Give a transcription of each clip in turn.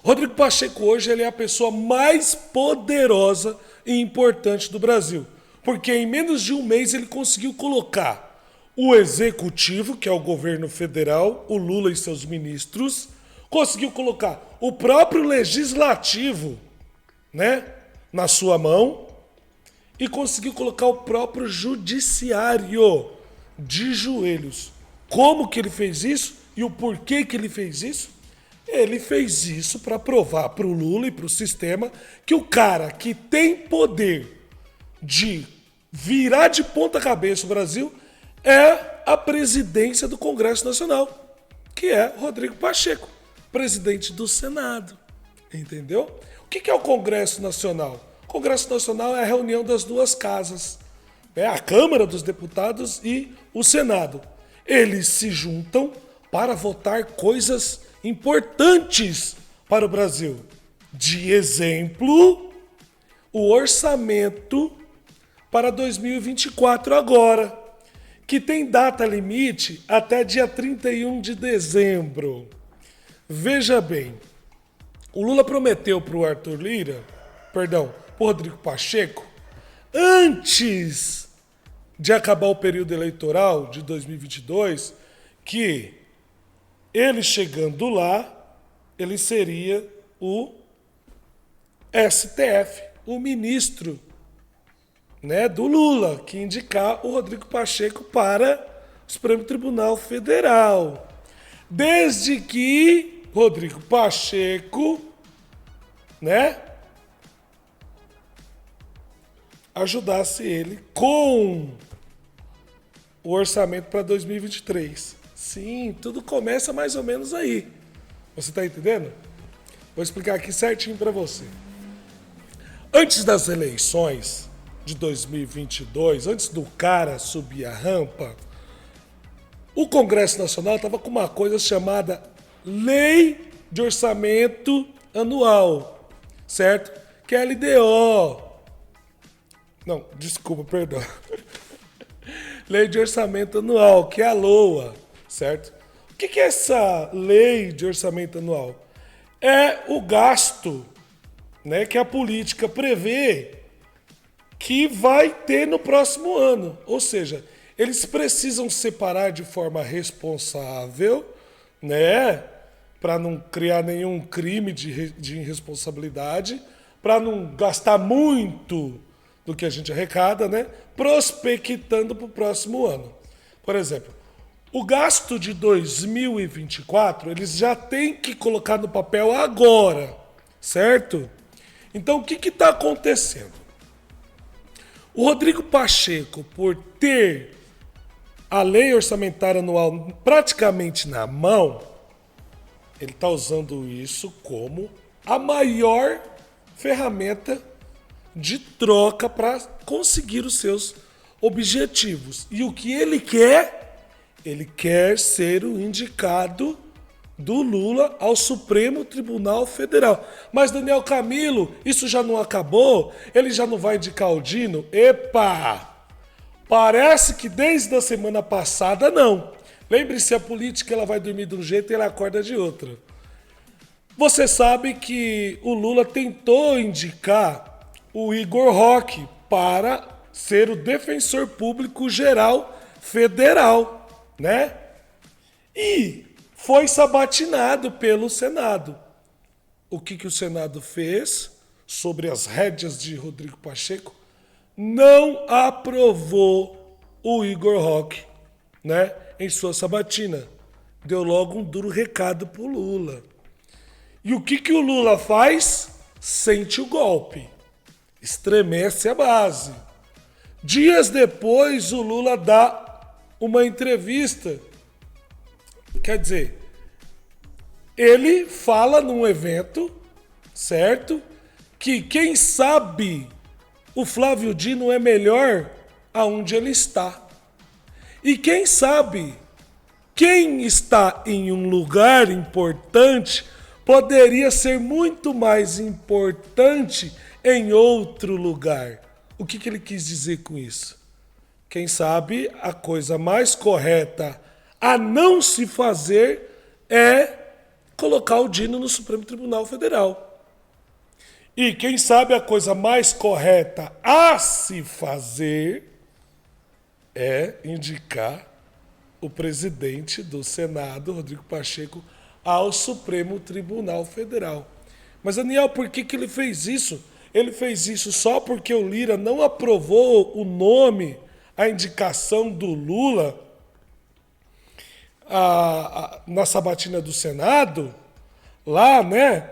Rodrigo Pacheco hoje ele é a pessoa mais poderosa e importante do Brasil. Porque em menos de um mês ele conseguiu colocar o executivo, que é o governo federal, o Lula e seus ministros, conseguiu colocar o próprio legislativo, né, na sua mão e conseguiu colocar o próprio judiciário de joelhos. Como que ele fez isso e o porquê que ele fez isso? Ele fez isso para provar para o Lula e para o sistema que o cara que tem poder de virar de ponta cabeça o Brasil é a presidência do Congresso Nacional, que é Rodrigo Pacheco, presidente do Senado. Entendeu? O que é o Congresso Nacional? O Congresso Nacional é a reunião das duas casas, é a Câmara dos Deputados e o Senado. Eles se juntam para votar coisas importantes para o Brasil. De exemplo, o orçamento para 2024 agora, que tem data limite até dia 31 de dezembro. Veja bem, o Lula prometeu para o para o Rodrigo Pacheco, antes de acabar o período eleitoral de 2022, que ele chegando lá, ele seria o STF, o ministro, né, do Lula, que indicar o Rodrigo Pacheco para o Supremo Tribunal Federal. Desde que Rodrigo Pacheco, né, ajudasse ele com o orçamento para 2023. Sim, tudo começa mais ou menos aí. Você está entendendo? Vou explicar aqui certinho para você. Antes das eleições de 2022, antes do cara subir a rampa, o Congresso Nacional estava com uma coisa chamada Lei de Orçamento Anual, certo? Que é a LDO. Não, desculpa, perdão. Lei de Orçamento Anual, que é a LOA, certo? O que é essa Lei de Orçamento Anual? É o gasto, né, que a política prevê que vai ter no próximo ano. Ou seja, eles precisam separar de forma responsável, né, para não criar nenhum crime de irresponsabilidade, para não gastar muito do que a gente arrecada, né, prospectando para o próximo ano. Por exemplo, o gasto de 2024, eles já têm que colocar no papel agora, certo? Então, o que está acontecendo? O Rodrigo Pacheco, por ter a lei orçamentária anual praticamente na mão, ele está usando isso como a maior ferramenta de troca para conseguir os seus objetivos. E o que ele quer? Ele quer ser o indicado do Lula ao Supremo Tribunal Federal. Mas, Daniel Camilo, isso já não acabou? Ele já não vai indicar o Dino? Epa! Parece que desde a semana passada, não. Lembre-se, a política ela vai dormir de um jeito e ela acorda de outro. Você sabe que o Lula tentou indicar o Igor Roque para ser o defensor público geral federal, né? E foi sabatinado pelo Senado. O que o Senado fez sobre as rédeas de Rodrigo Pacheco? Não aprovou o Igor Roque, né, em sua sabatina. Deu logo um duro recado pro Lula. E o que o Lula faz? Sente o golpe. Estremece a base. Dias depois, o Lula dá uma entrevista. Quer dizer, ele fala num evento, certo? Que quem sabe o Flávio Dino é melhor aonde ele está. E quem sabe quem está em um lugar importante poderia ser muito mais importante em outro lugar. O que ele quis dizer com isso? Quem sabe a coisa mais correta a não se fazer é colocar o Dino no Supremo Tribunal Federal. E quem sabe a coisa mais correta a se fazer é indicar o presidente do Senado, Rodrigo Pacheco, ao Supremo Tribunal Federal. Mas, Daniel, por que ele fez isso? Ele fez isso só porque o Lira não aprovou o nome, a indicação do Lula na sabatina do Senado, lá, né,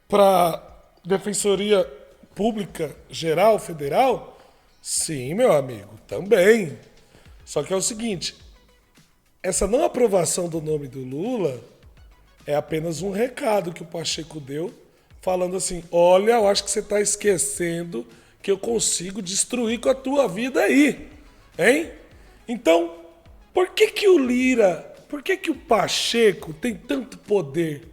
para Defensoria Pública Geral Federal? Sim, meu amigo, também. Só que é o seguinte, essa não aprovação do nome do Lula é apenas um recado que o Pacheco deu, falando assim, olha, eu acho que você está esquecendo que eu consigo destruir com a tua vida aí, hein? Então, por que o Lira, por que o Pacheco tem tanto poder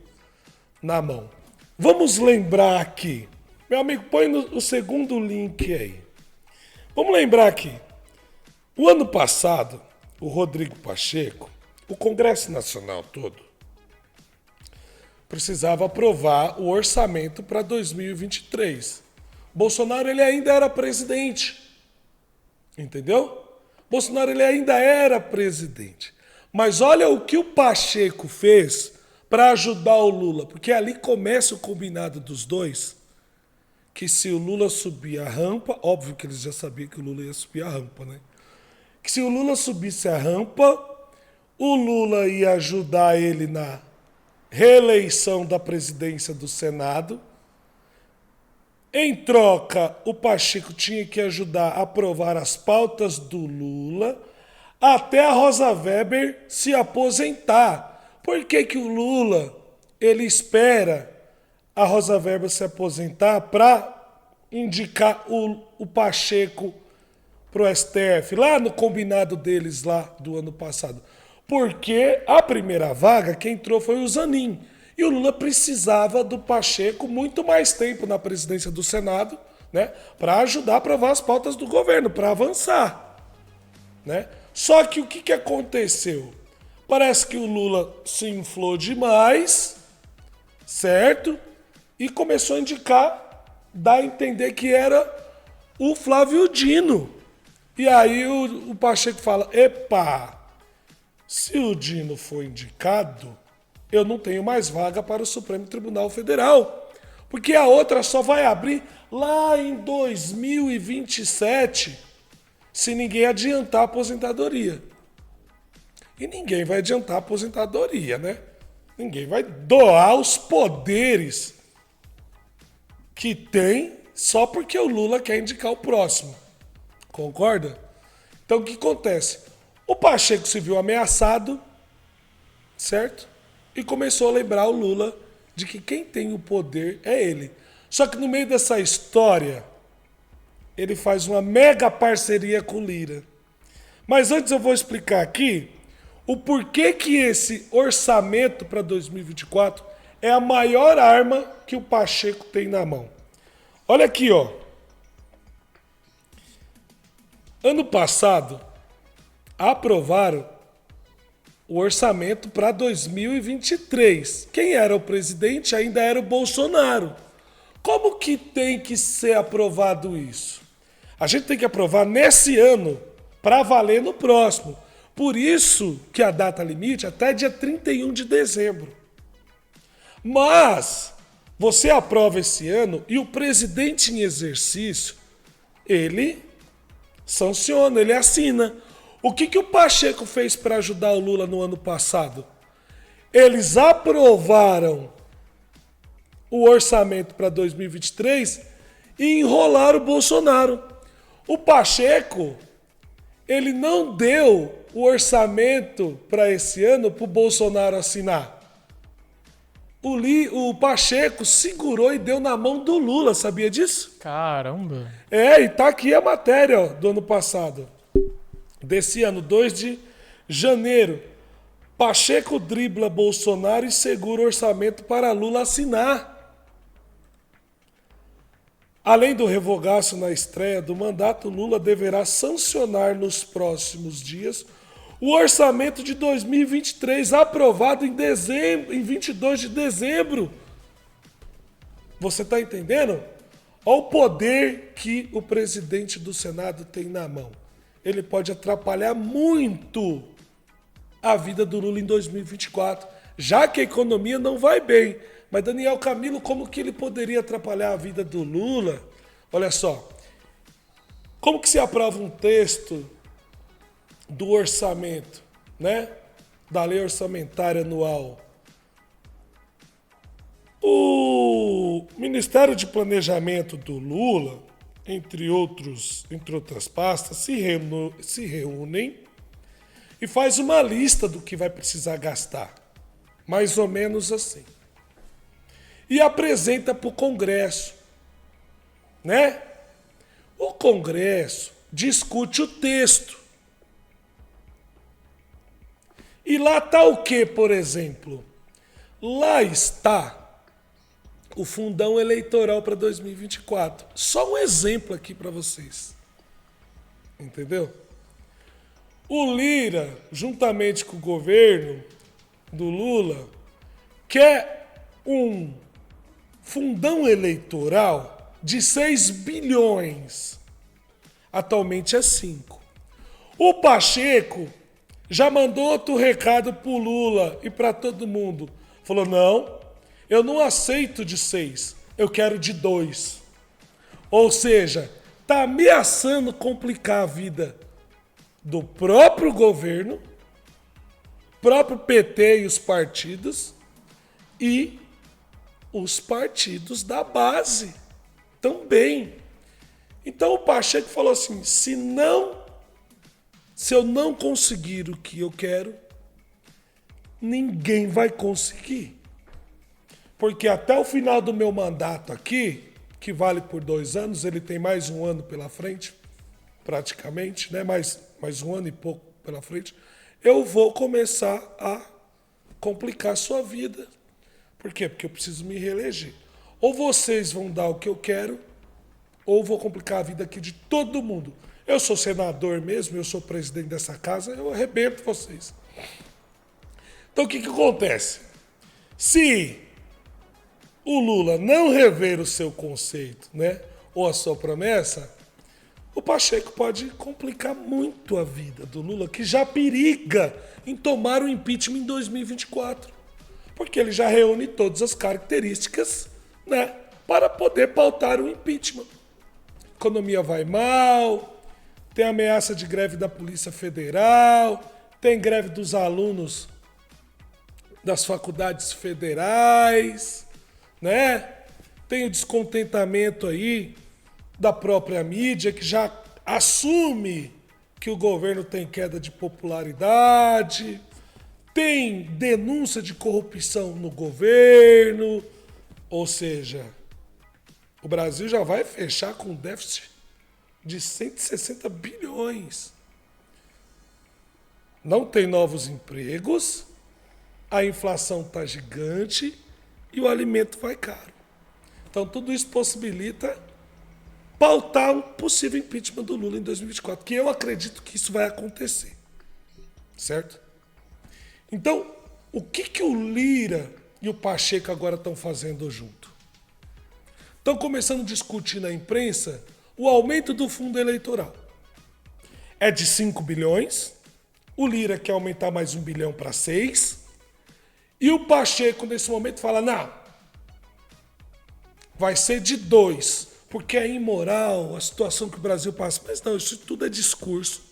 na mão? Vamos lembrar aqui. Meu amigo, põe o segundo link aí. Vamos lembrar aqui. O ano passado, o Rodrigo Pacheco, o Congresso Nacional todo, precisava aprovar o orçamento para 2023. Bolsonaro ele ainda era presidente. Entendeu? Bolsonaro ele ainda era presidente. Mas olha o que o Pacheco fez para ajudar o Lula. Porque ali começa o combinado dos dois. Que se o Lula subir a rampa, óbvio que eles já sabiam que o Lula ia subir a rampa, né? Que se o Lula subisse a rampa, o Lula ia ajudar ele na reeleição da presidência do Senado. Em troca, o Pacheco tinha que ajudar a aprovar as pautas do Lula até a Rosa Weber se aposentar. Por que o Lula ele espera a Rosa Weber se aposentar para indicar o Pacheco para o STF, lá no combinado deles lá do ano passado? Porque a primeira vaga, quem entrou foi o Zanin. E o Lula precisava do Pacheco muito mais tempo na presidência do Senado, né, para ajudar a aprovar as pautas do governo, para avançar. Né? Só que o que aconteceu? Parece que o Lula se inflou demais, certo? E começou a indicar, dar a entender que era o Flávio Dino. E aí o Pacheco fala, epa, se o Dino for indicado, eu não tenho mais vaga para o Supremo Tribunal Federal, porque a outra só vai abrir lá em 2027, se ninguém adiantar a aposentadoria. E ninguém vai adiantar a aposentadoria, né? Ninguém vai doar os poderes que tem só porque o Lula quer indicar o próximo. Concorda? Então o que acontece? O Pacheco se viu ameaçado, certo? E começou a lembrar o Lula de que quem tem o poder é ele. Só que no meio dessa história, ele faz uma mega parceria com o Lira. Mas antes eu vou explicar aqui o porquê que esse orçamento para 2024 é a maior arma que o Pacheco tem na mão. Olha aqui, ó. Ano passado, aprovaram o orçamento para 2023. Quem era o presidente ainda era o Bolsonaro. Como que tem que ser aprovado isso? A gente tem que aprovar nesse ano para valer no próximo. Por isso que a data limite é até dia 31 de dezembro. Mas você aprova esse ano e o presidente em exercício, ele sanciona, ele assina. O que o Pacheco fez para ajudar o Lula no ano passado? Eles aprovaram o orçamento para 2023 e enrolaram o Bolsonaro. O Pacheco, ele não deu o orçamento para esse ano para o Bolsonaro assinar. O Pacheco segurou e deu na mão do Lula, sabia disso? Caramba! É, e tá aqui a matéria ó, do ano passado. Desse ano, 2 de janeiro. Pacheco dribla Bolsonaro e segura orçamento para Lula assinar. Além do revogaço na estreia do mandato, Lula deverá sancionar nos próximos dias O orçamento de 2023, aprovado em dezembro, em 22 de dezembro. Você está entendendo? Olha o poder que o presidente do Senado tem na mão. Ele pode atrapalhar muito a vida do Lula em 2024, já que a economia não vai bem. Mas Daniel Camilo, como que ele poderia atrapalhar a vida do Lula? Olha só, como que se aprova um texto do orçamento, né? Da lei orçamentária anual? O Ministério de Planejamento do Lula, entre outras pastas, se reúnem e faz uma lista do que vai precisar gastar. Mais ou menos assim. E apresenta para o Congresso, né? O Congresso discute o texto. E lá está o que, por exemplo? Lá está o fundão eleitoral para 2024. Só um exemplo aqui para vocês. Entendeu? O Lira, juntamente com o governo do Lula, quer um fundão eleitoral de 6 bilhões. Atualmente é 5. O Pacheco já mandou outro recado pro Lula e para todo mundo. Falou, não, eu não aceito de 6, eu quero de 2. Ou seja, tá ameaçando complicar a vida do próprio governo, próprio PT e os partidos, e os partidos da base também. Então o Pacheco falou assim, se eu não conseguir o que eu quero, ninguém vai conseguir. Porque até o final do meu mandato aqui, que vale por 2 anos, ele tem mais um ano pela frente, praticamente, né? Mais um ano e pouco pela frente, eu vou começar a complicar a sua vida. Por quê? Porque eu preciso me reeleger. Ou vocês vão dar o que eu quero, ou vou complicar a vida aqui de todo mundo. Eu sou senador mesmo, eu sou presidente dessa casa, eu arrebento vocês. Então o que acontece? Se o Lula não rever o seu conceito, né, ou a sua promessa, o Pacheco pode complicar muito a vida do Lula, que já periga em tomar o impeachment em 2024. Porque ele já reúne todas as características, né, para poder pautar o impeachment. A economia vai mal, tem ameaça de greve da Polícia Federal, tem greve dos alunos das faculdades federais, né? Tem o descontentamento aí da própria mídia, que já assume que o governo tem queda de popularidade, tem denúncia de corrupção no governo, ou seja, o Brasil já vai fechar com um déficit de 160 bilhões. Não tem novos empregos, a inflação está gigante e o alimento vai caro. Então tudo isso possibilita pautar um possível impeachment do Lula em 2024, que eu acredito que isso vai acontecer. Certo? Então, o que o Lira e o Pacheco agora estão fazendo junto? Estão começando a discutir na imprensa o aumento do fundo eleitoral. É de 5 bilhões, o Lira quer aumentar mais 1 bilhão para 6, e o Pacheco, nesse momento, fala, não, vai ser de 2, porque é imoral a situação que o Brasil passa. Mas não, isso tudo é discurso,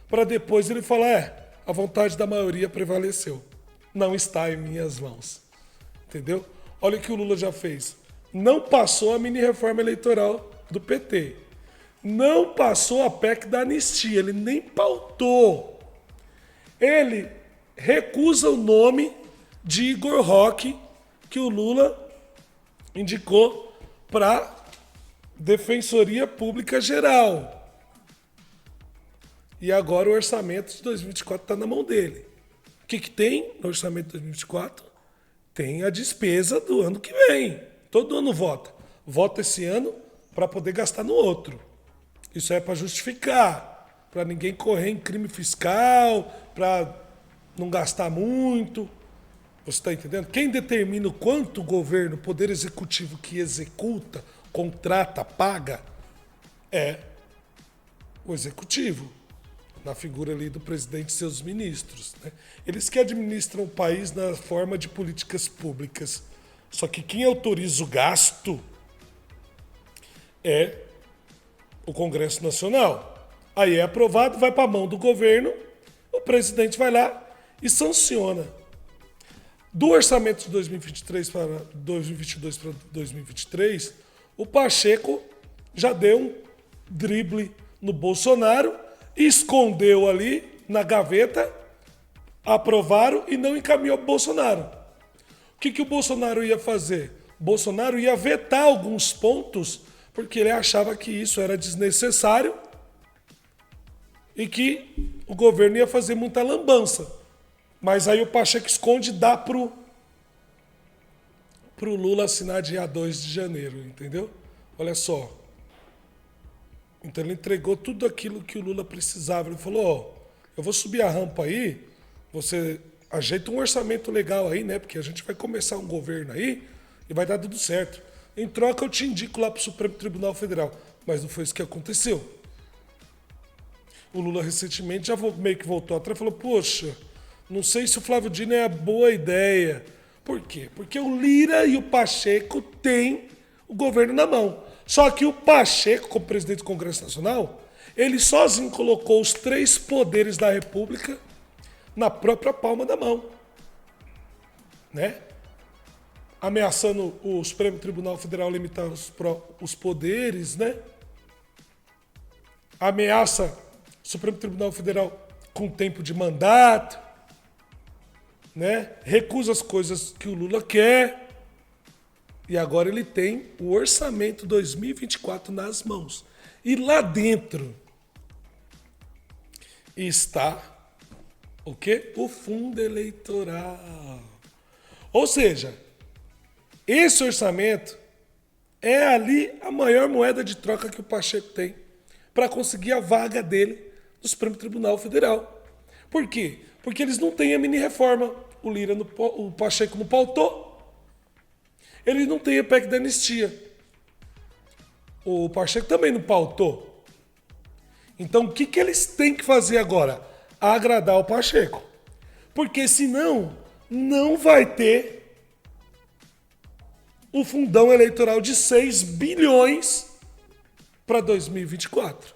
para depois ele falar, a vontade da maioria prevaleceu. Não está em minhas mãos. Entendeu? Olha o que o Lula já fez. Não passou a mini-reforma eleitoral do PT. Não passou a PEC da anistia. Ele nem pautou. Ele recusa o nome de Igor Roque, que o Lula indicou para Defensoria Pública Geral. E agora o orçamento de 2024 está na mão dele. O que tem no orçamento de 2024? Tem a despesa do ano que vem. Todo ano vota. Vota esse ano para poder gastar no outro. Isso é para justificar, para ninguém correr em crime fiscal para não gastar muito. Você está entendendo? Quem determina o quanto o governo, o poder executivo que executa, contrata, paga, é o executivo, na figura ali do presidente e seus ministros. Né? Eles que administram o país na forma de políticas públicas. Só que quem autoriza o gasto é o Congresso Nacional. Aí é aprovado, vai para a mão do governo, o presidente vai lá e sanciona. Do orçamento de 2023 para 2022 para 2023, o Pacheco já deu um drible no Bolsonaro, escondeu ali na gaveta, aprovaram e não encaminhou para o Bolsonaro. O que o Bolsonaro ia fazer? O Bolsonaro ia vetar alguns pontos porque ele achava que isso era desnecessário e que o governo ia fazer muita lambança. Mas aí o Pacheco esconde e dá pro Lula assinar dia 2 de janeiro, entendeu? Olha só. Então ele entregou tudo aquilo que o Lula precisava. Ele falou, ó, eu vou subir a rampa aí, você ajeita um orçamento legal aí, né? Porque a gente vai começar um governo aí e vai dar tudo certo. Em troca eu te indico lá pro Supremo Tribunal Federal. Mas não foi isso que aconteceu. O Lula recentemente já meio que voltou atrás e falou, poxa, não sei se o Flávio Dino é a boa ideia. Por quê? Porque o Lira e o Pacheco têm o governo na mão. Só que o Pacheco, como presidente do Congresso Nacional, ele sozinho colocou os 3 poderes da República na própria palma da mão. Né? Ameaçando o Supremo Tribunal Federal limitar os poderes, né? Ameaça o Supremo Tribunal Federal com tempo de mandato, né? Recusa as coisas que o Lula quer. E agora ele tem o orçamento 2024 nas mãos. E lá dentro está o quê? O fundo eleitoral. Ou seja, esse orçamento é ali a maior moeda de troca que o Pacheco tem para conseguir a vaga dele no Supremo Tribunal Federal. Por quê? Porque eles não têm a mini-reforma. O Pacheco não pautou. Ele não tem a PEC da anistia. O Pacheco também não pautou. Então o que eles têm que fazer agora? Agradar o Pacheco. Porque senão não vai ter o fundão eleitoral de 6 bilhões para 2024.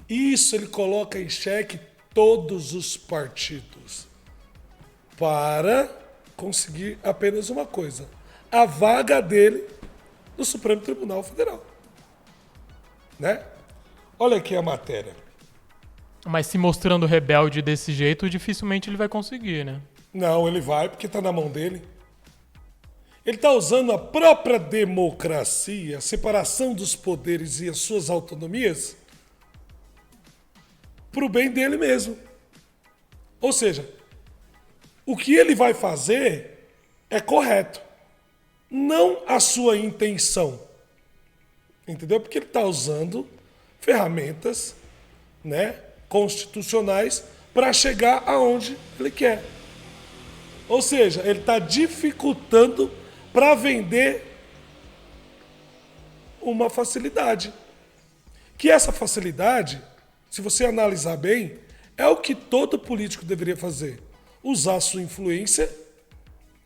Isso ele coloca em xeque todos os partidos para conseguir apenas uma coisa: a vaga dele no Supremo Tribunal Federal. Né? Olha aqui a matéria. Mas se mostrando rebelde desse jeito, dificilmente ele vai conseguir, né? Não, ele vai porque está na mão dele. Ele está usando a própria democracia, a separação dos poderes e as suas autonomias para o bem dele mesmo. Ou seja, o que ele vai fazer é correto, não a sua intenção. Entendeu? Porque ele está usando ferramentas, né, constitucionais para chegar aonde ele quer. Ou seja, ele está dificultando para vender uma facilidade. Que essa facilidade, se você analisar bem, é o que todo político deveria fazer. Usar a sua influência,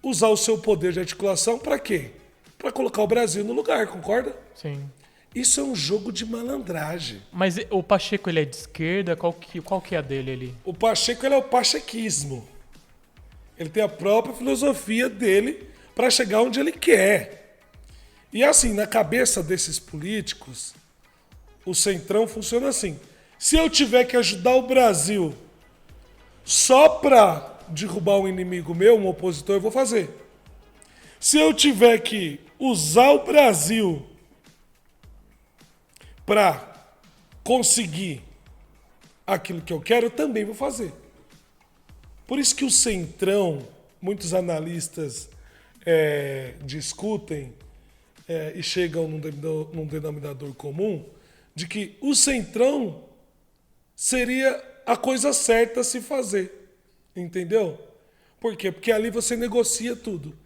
usar o seu poder de articulação para quê? Para colocar o Brasil no lugar, concorda? Sim. Isso é um jogo de malandragem. Mas o Pacheco, ele é de esquerda? Qual que é a dele ali? O Pacheco, ele é o pachequismo. Ele tem a própria filosofia dele para chegar onde ele quer. E assim, na cabeça desses políticos, o centrão funciona assim. Se eu tiver que ajudar o Brasil só para derrubar um inimigo meu, um opositor, eu vou fazer. Se eu tiver que usar o Brasil para conseguir aquilo que eu quero, eu também vou fazer. Por isso que o centrão, muitos analistas discutem e chegam num denominador comum de que o centrão seria a coisa certa a se fazer. Entendeu? Por quê? Porque ali você negocia tudo.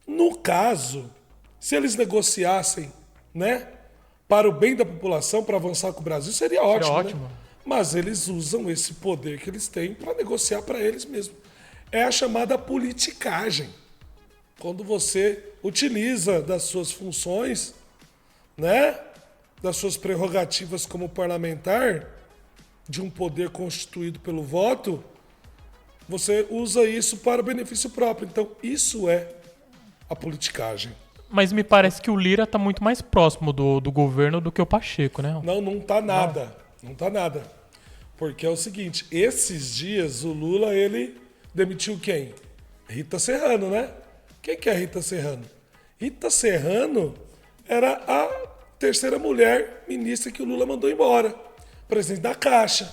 No caso, se eles negociassem, né, para o bem da população, para avançar com o Brasil, seria ótimo. ótimo. Né? Mas eles usam esse poder que eles têm para negociar para eles mesmos. É a chamada politicagem. Quando você utiliza das suas funções, né, das suas prerrogativas como parlamentar, de um poder constituído pelo voto, você usa isso para o benefício próprio. Então, isso é a politicagem. Mas me parece que o Lira tá muito mais próximo do governo do que o Pacheco, né? Não tá nada. Não tá nada. Porque é o seguinte, esses dias o Lula, ele demitiu quem? Rita Serrano, né? Quem que é Rita Serrano? Rita Serrano era a terceira mulher ministra que o Lula mandou embora. Presidente da Caixa.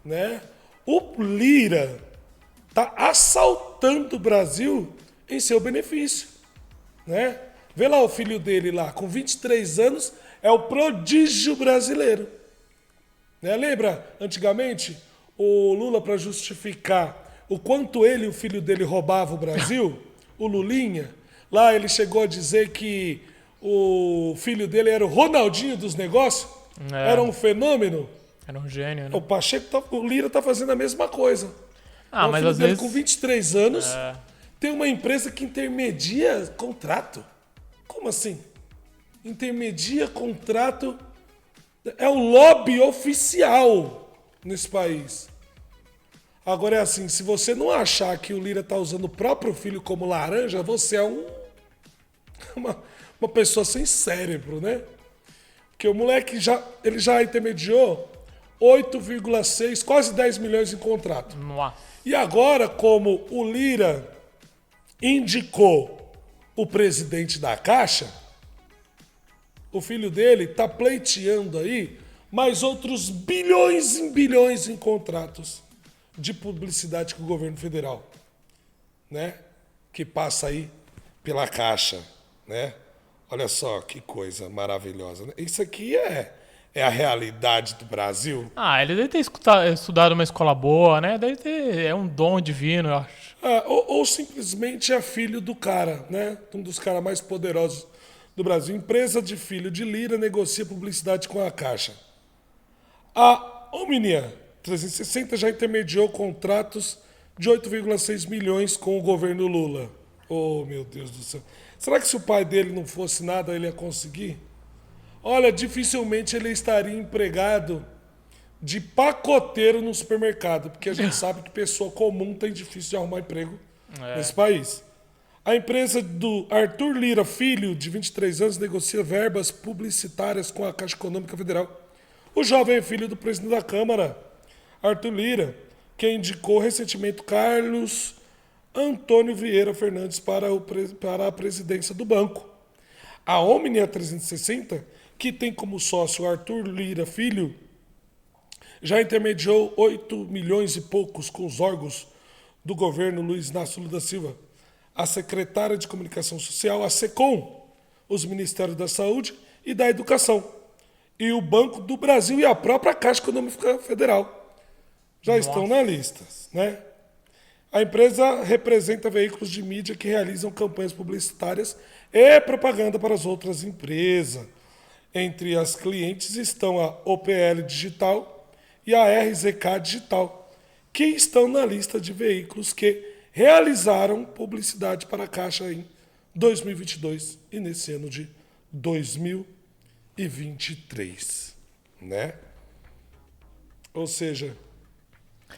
Né? O Lira tá assaltando o Brasil em seu benefício. Né? Vê lá o filho dele lá, com 23 anos, é o prodígio brasileiro. Né? Lembra, antigamente, o Lula, para justificar o quanto ele e o filho dele roubavam o Brasil, o Lulinha, lá ele chegou a dizer que o filho dele era o Ronaldinho dos negócios, era um fenômeno. Era um gênio, né? O Pacheco, o Lira tá fazendo a mesma coisa. Mas filho às dele, vezes... com 23 anos, tem uma empresa que intermedia contrato. Como assim? Intermedia contrato. É o lobby oficial nesse país. Agora é assim, se você não achar que o Lira tá usando o próprio filho como laranja, você é uma pessoa sem cérebro, né? Porque o moleque ele já intermediou 8,6, quase 10 milhões em contrato. Nossa. E agora, como o Lira indicou o presidente da Caixa, o filho dele está pleiteando aí mais outros bilhões e bilhões em contratos de publicidade com o governo federal, né? Que passa aí pela Caixa, né? Olha só que coisa maravilhosa. Né? Isso aqui é a realidade do Brasil. Ele deve ter estudado uma escola boa, né? É um dom divino, eu acho. Ou simplesmente é filho do cara, né? Um dos caras mais poderosos do Brasil. Empresa de filho de Lira negocia publicidade com a Caixa. A Omnia 360 já intermediou contratos de 8,6 milhões com o governo Lula. Oh, meu Deus do céu. Será que se o pai dele não fosse nada, ele ia conseguir? Olha, dificilmente ele estaria empregado de pacoteiro no supermercado, porque a gente sabe que pessoa comum tem difícil de arrumar emprego nesse país. A empresa do Arthur Lira Filho, de 23 anos, negocia verbas publicitárias com a Caixa Econômica Federal. O jovem é filho do presidente da Câmara, Arthur Lira, que indicou recentemente Carlos Antônio Vieira Fernandes para a presidência do banco. A Omnia 360, que tem como sócio Arthur Lira Filho, já intermediou 8 milhões e poucos com os órgãos do governo Luiz Inácio Lula da Silva, a secretária de Comunicação Social, a SECOM, os Ministérios da Saúde e da Educação, e o Banco do Brasil e a própria Caixa Econômica Federal. Já estão na lista, né? A empresa representa veículos de mídia que realizam campanhas publicitárias e propaganda para as outras empresas. Entre as clientes estão a OPL Digital e a RZK Digital, que estão na lista de veículos que realizaram publicidade para a Caixa em 2022 e nesse ano de 2023, né? Ou seja,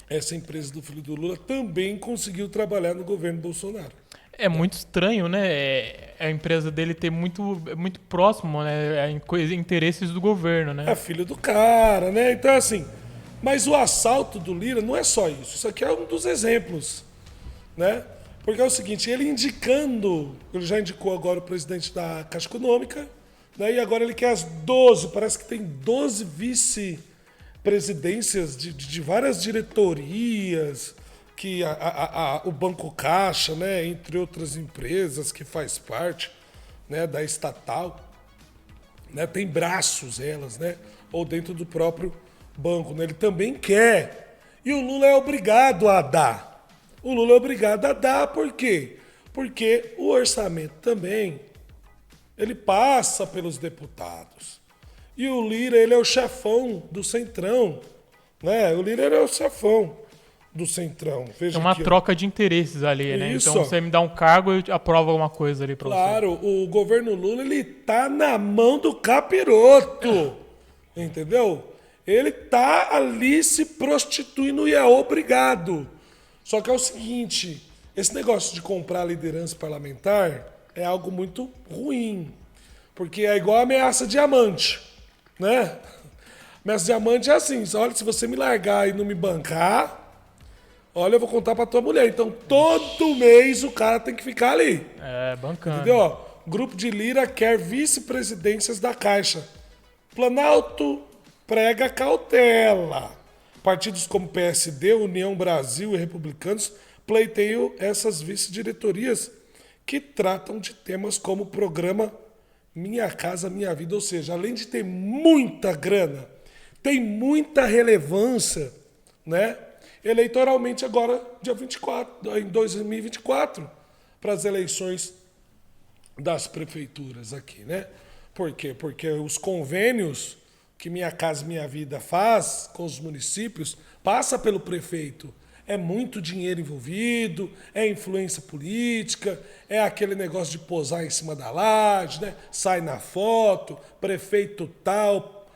essa empresa do filho do Lula também conseguiu trabalhar no governo Bolsonaro. É muito estranho, né? A empresa dele ter muito próximo, né? Interesses do governo, né? É filho do cara, né? Então, assim, mas o assalto do Lira não é só isso. Isso aqui é um dos exemplos, né? Porque é o seguinte, ele já indicou agora o presidente da Caixa Econômica, né? E agora ele quer as 12, parece que tem 12 vice-presidências de várias diretorias, que o Banco Caixa, né, entre outras empresas que faz parte, né, da estatal, né, tem braços elas, né, ou dentro do próprio banco, né? Ele também quer. E o Lula é obrigado a dar. O Lula é obrigado a dar, por quê? Porque o orçamento também, ele passa pelos deputados. E o Lira, ele é o chefão do Centrão, né? O Lira, ele é o chefão do Centrão. Veja É uma aqui, ó. troca de interesses ali, né? Isso. Então você me dá um cargo, eu aprovo alguma coisa ali pra você. Claro, o governo Lula, ele tá na mão do capiroto, entendeu? Ele tá ali se prostituindo e é obrigado. Só que é o seguinte, esse negócio de comprar liderança parlamentar é algo muito ruim, porque é igual a ameaça diamante, né? Ameaça diamante é assim, olha, se você me largar e não me bancar, olha, eu vou contar pra tua mulher. Então, todo mês o cara tem que ficar ali. É, bancana. Entendeu? Ó, grupo de Lira quer vice-presidências da Caixa. Planalto prega cautela. Partidos como PSD, União Brasil e Republicanos pleiteiam essas vice-diretorias que tratam de temas como o programa Minha Casa Minha Vida. Ou seja, além de ter muita grana, tem muita relevância, né? Eleitoralmente agora, dia 24, em 2024, para as eleições das prefeituras aqui, né? Por quê? Porque os convênios que Minha Casa Minha Vida faz com os municípios passa pelo prefeito. É muito dinheiro envolvido, é influência política, é aquele negócio de posar em cima da laje, né? Sai na foto, prefeito tal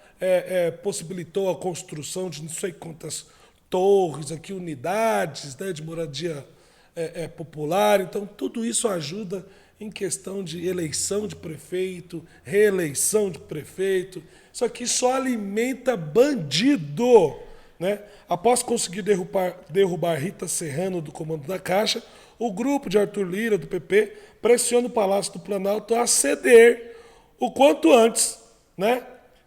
possibilitou a construção de não sei quantas torres aqui, unidades, né, de moradia popular. Então, tudo isso ajuda em questão de eleição de prefeito, reeleição de prefeito. Isso aqui só alimenta bandido, né? Após conseguir derrubar Rita Serrano do comando da Caixa, o grupo de Arthur Lira, do PP, pressiona o Palácio do Planalto a ceder o quanto antes, né,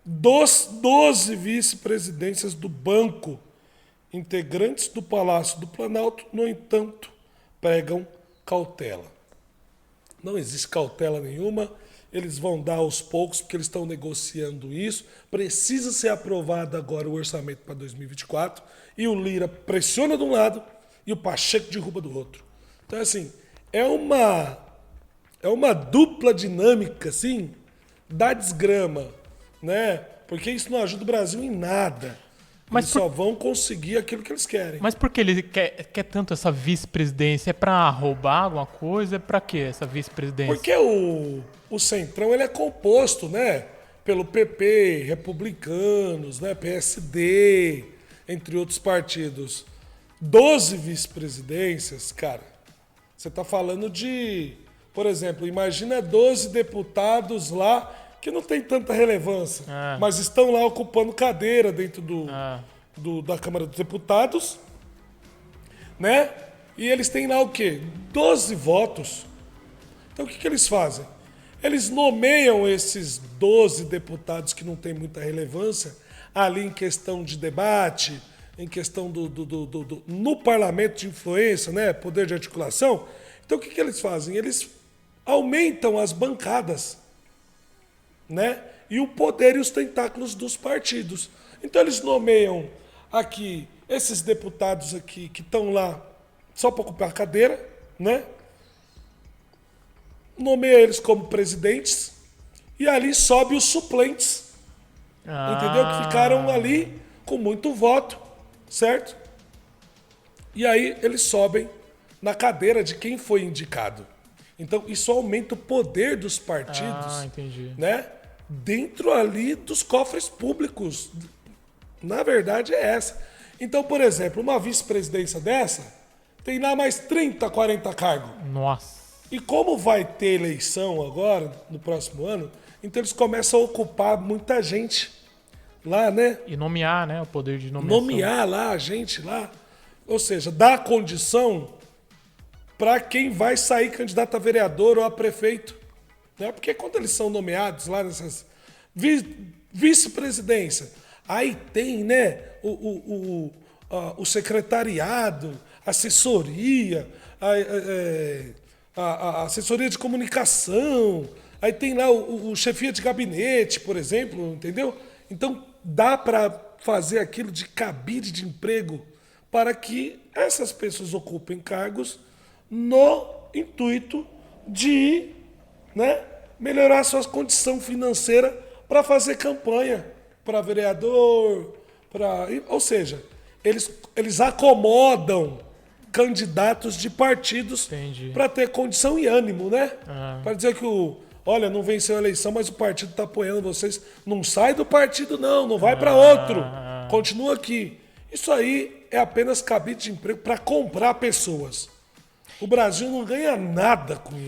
dos 12 vice-presidências do banco. Integrantes do Palácio do Planalto, no entanto, pregam cautela. Não existe cautela nenhuma, eles vão dar aos poucos, porque eles estão negociando isso. Precisa ser aprovado agora o orçamento para 2024, e o Lira pressiona de um lado e o Pacheco derruba do outro. Então, assim, é uma dupla dinâmica, assim, da desgrama, né? Porque isso não ajuda o Brasil em nada. Mas eles só vão conseguir aquilo que eles querem. Mas por que ele quer tanto essa vice-presidência? É pra roubar alguma coisa? É pra quê essa vice-presidência? Porque o Centrão, ele é composto, né, pelo PP, republicanos, né, PSD, entre outros partidos. 12 vice-presidências, cara. Você tá falando de, por exemplo, imagina 12 deputados lá que não tem tanta relevância, mas estão lá ocupando cadeira dentro da Câmara dos Deputados, né? E eles têm lá o quê? 12 votos. Então o que eles fazem? Eles nomeiam esses 12 deputados que não têm muita relevância ali em questão de debate, em questão no parlamento de influência, né? Poder de articulação. Então o que eles fazem? Eles aumentam as bancadas, né? E o poder e os tentáculos dos partidos. Então eles nomeiam aqui esses deputados aqui que estão lá só para ocupar a cadeira, né? Nomeia eles como presidentes e ali sobe os suplentes, entendeu? Que ficaram ali com muito voto, certo? E aí eles sobem na cadeira de quem foi indicado. Então isso aumenta o poder dos partidos, né? Dentro ali dos cofres públicos. Na verdade é essa. Então, por exemplo, uma vice-presidência dessa tem lá mais 30, 40 cargos. Nossa. E como vai ter eleição agora, no próximo ano, então eles começam a ocupar muita gente lá, né? E nomear, né? O poder de nomeação. Nomear lá, a gente lá. Ou seja, dar condição para quem vai sair candidato a vereador ou a prefeito. Né? Porque quando eles são nomeados lá nessas vice-presidência, aí tem, né, o secretariado, assessoria, a assessoria de comunicação, aí tem lá o chefia de gabinete, por exemplo, entendeu? Então dá para fazer aquilo de cabide de emprego para que essas pessoas ocupem cargos no intuito de, né, melhorar sua condição financeira para fazer campanha para vereador, ou seja, eles acomodam candidatos de partidos Entendi. para ter condição e ânimo, né? Ah. Para dizer que olha, não venceu a eleição, mas o partido está apoiando vocês. Não sai do partido, não vai para outro. Continua aqui. Isso aí é apenas cabide de emprego para comprar pessoas. O Brasil não ganha nada com isso.